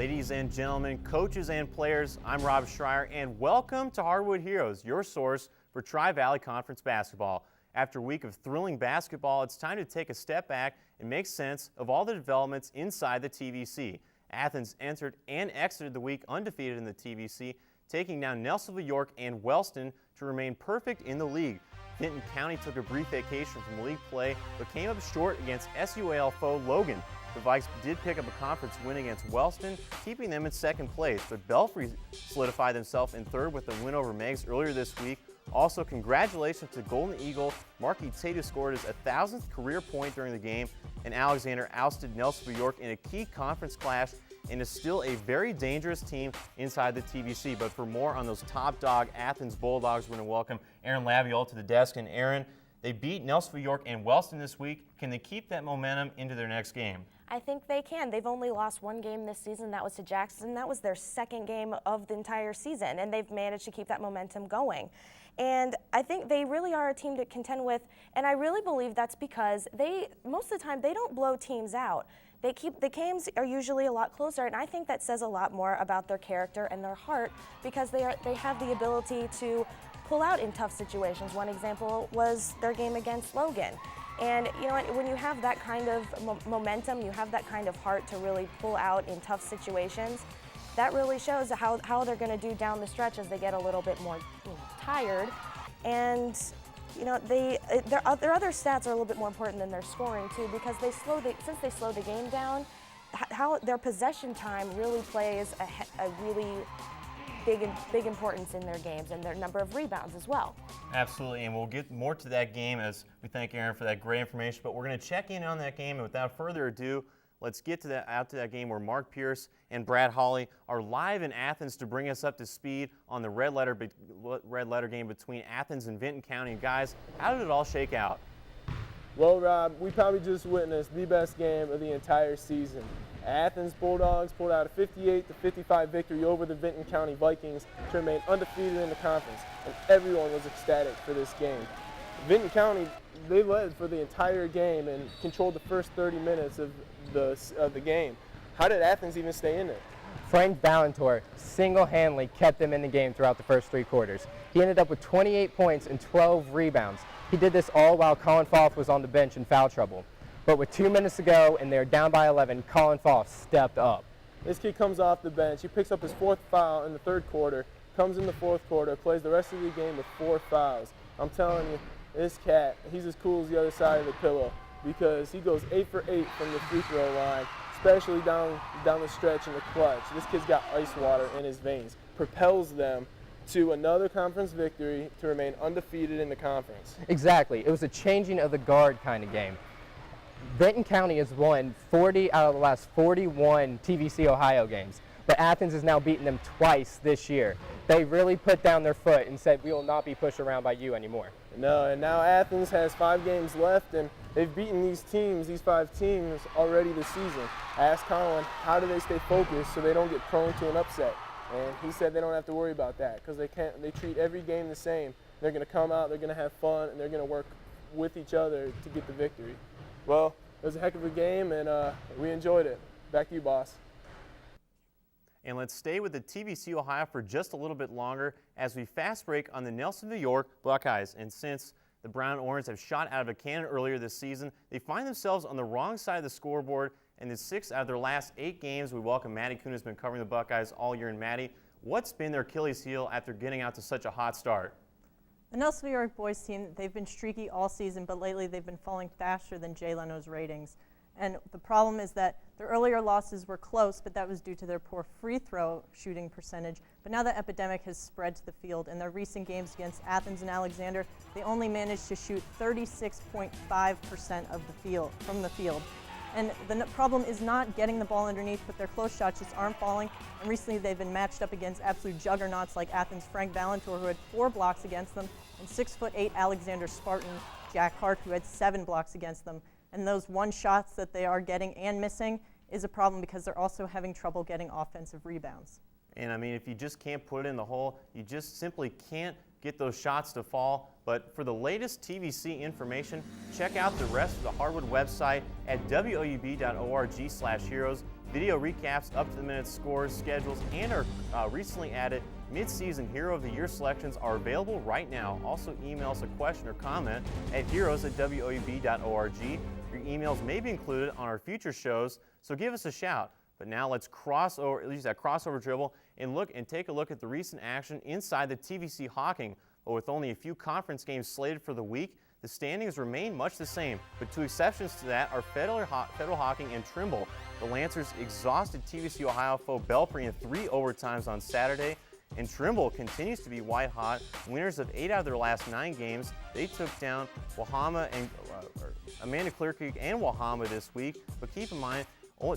Ladies and gentlemen, coaches and players, I'm Rob Schreier, and welcome to Hardwood Heroes, your source for Tri-Valley Conference basketball. After a week of thrilling basketball, it's time to take a step back and make sense of all the developments inside the TVC. Athens entered and exited the week undefeated in the TVC, taking down Nelsonville-York and Wellston to remain perfect in the league. Vinton County took a brief vacation from league play, but came up short against SUAL foe Logan. The Vikes did pick up a conference win against Wellston, keeping them in second place, but Belfry solidified themselves in third with a win over Meigs earlier this week. Also, congratulations to Golden Eagle. Marky Tate scored his 1,000th career point during the game, and Alexander ousted Nelsonville-York in a key conference clash and is still a very dangerous team inside the TVC. But for more on those top dog Athens Bulldogs, we're going to welcome Aaron Laviole to the desk. And Aaron, they beat Nelsonville-York and Wellston this week. Can they keep that momentum into their next game? I think they can. They've only lost one game this season. That was to Jackson. That was their second game of the entire season, and they've managed to keep that momentum going. And I think they really are a team to contend with, and I really believe that's because most of the time, they don't blow teams out. The games are usually a lot closer, and I think that says a lot more about their character and their heart because they have the ability to pull out in tough situations. One example was their game against Logan. And you know, when you have that kind of momentum, you have that kind of heart to really pull out in tough situations, that really shows how they're going to do down the stretch as they get a little bit more tired. And you know, their other stats are a little bit more important than their scoring too, because since they slow the game down, how their possession time really plays a really big importance in their games and their number of rebounds as well. Absolutely, and we'll get more to that game as we thank Aaron for that great information, but we're going to check in on that game, and without further ado, let's get to that game where Mark Pierce and Brad Hawley are live in Athens to bring us up to speed on the red letter game between Athens and Vinton County. Guys, how did it all shake out? Well, Rob, we probably just witnessed the best game of the entire season. Athens Bulldogs pulled out a 58-55 victory over the Vinton County Vikings to remain undefeated in the conference, and everyone was ecstatic for this game. Vinton County, they led for the entire game and controlled the first 30 minutes of the game. How did Athens even stay in it? Frank Ballantor single-handedly kept them in the game throughout the first three quarters. He ended up with 28 points and 12 rebounds. He did this all while Colin Falk was on the bench in foul trouble. But with 2 minutes to go and they're down by 11, Colin Falk stepped up. This kid comes off the bench. He picks up his fourth foul in the third quarter, comes in the fourth quarter, plays the rest of the game with 4 fouls. I'm telling you, this cat, he's as cool as the other side of the pillow because he goes 8 for 8 from the free throw line, especially down the stretch in the clutch. This kid's got ice water in his veins, propels them to another conference victory to remain undefeated in the conference. Exactly. It was a changing of the guard kind of game. Vinton County has won 40 out of the last 41 TVC-Ohio games, but Athens has now beaten them twice this year. They really put down their foot and said, we will not be pushed around by you anymore. No, and now Athens has 5 games left, and they've beaten these 5 teams already this season. I asked Colin, how do they stay focused so they don't get prone to an upset? And he said they don't have to worry about that because they treat every game the same. They're going to come out, they're going to have fun, and they're going to work with each other to get the victory. Well, it was a heck of a game, and we enjoyed it. Back to you, boss. And let's stay with the TVC-Ohio for just a little bit longer as we fast break on the Nelsonville-York Buckeyes. And since the Brown Orange have shot out of a cannon earlier this season, they find themselves on the wrong side of the scoreboard. And in 6 out of their last 8 games, we welcome Maddie Kuhn, who's been covering the Buckeyes all year. And Maddie, what's been their Achilles heel after getting out to such a hot start? The Nelsonville-York boys team, they've been streaky all season, but lately they've been falling faster than Jay Leno's ratings. And the problem is that their earlier losses were close, but that was due to their poor free throw shooting percentage. But now the epidemic has spread to the field. In their recent games against Athens and Alexander, they only managed to shoot 36.5% from the field. And the problem is not getting the ball underneath, but their close shots just aren't falling. And recently they've been matched up against absolute juggernauts like Athens' Frank Ballantor, who had 4 blocks against them, and 6'8" Alexander Spartan Jack Hart, who had 7 blocks against them. And those one shots that they are getting and missing is a problem because they're also having trouble getting offensive rebounds. And I mean, if you just can't put it in the hole, you just simply can't get those shots to fall. But for the latest TVC information, check out the rest of the Hardwood website at woub.org/heroes. Video recaps, up-to-the-minute scores, schedules, and our recently added mid-season Hero of the Year selections are available right now. Also, email us a question or comment at heroes@woub.org. Your emails may be included on our future shows, so give us a shout. But now let's use that crossover dribble and take a look at the recent action inside the TVC-Hocking. But with only a few conference games slated for the week, the standings remain much the same, but two exceptions to that are Federal Hocking and Trimble. The Lancers exhausted TVC-Ohio foe Belpre in 3 overtimes on Saturday, and Trimble continues to be white hot. Winners of 8 out of their last 9 games. They took down Wahama and Amanda Clear Creek and Wahama this week, but keep in mind,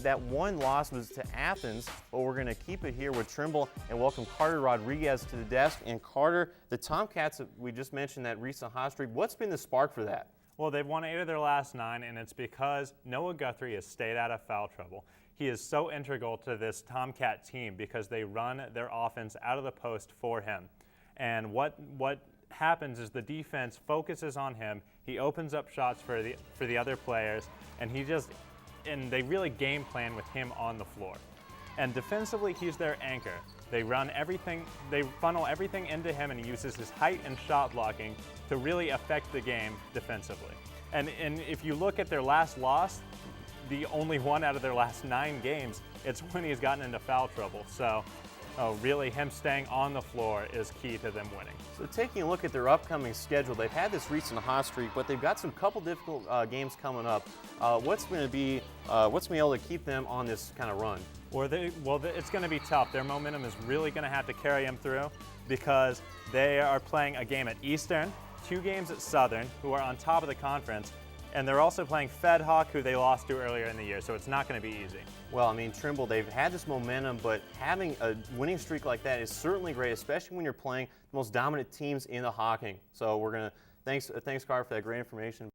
that one loss was to Athens, but we're going to keep it here with Trimble and welcome Carter Rodriguez to the desk. And Carter, the Tomcats, we just mentioned that recent hot streak. What's been the spark for that? Well, they've won 8 of their last 9, and it's because Noah Guthrie has stayed out of foul trouble. He is so integral to this Tomcat team because they run their offense out of the post for him. And what happens is the defense focuses on him. He opens up shots for the other players, and they really game plan with him on the floor. And defensively, he's their anchor. They funnel everything into him, and he uses his height and shot blocking to really affect the game defensively. And if you look at their last loss, the only one out of their last 9 games, it's when he's gotten into foul trouble. So really him staying on the floor is key to them winning. So taking a look at their upcoming schedule, they've had this recent hot streak, but they've got some couple difficult games coming up. What's going to be able to keep them on this kind of run? It's going to be tough. Their momentum is really going to have to carry them through because they are playing a game at Eastern, 2 games at Southern, who are on top of the conference, and they're also playing Fed Hawk, who they lost to earlier in the year, so it's not going to be easy. Well, I mean, Trimble, they've had this momentum, but having a winning streak like that is certainly great, especially when you're playing the most dominant teams in the Hocking. So thanks Carter, for that great information.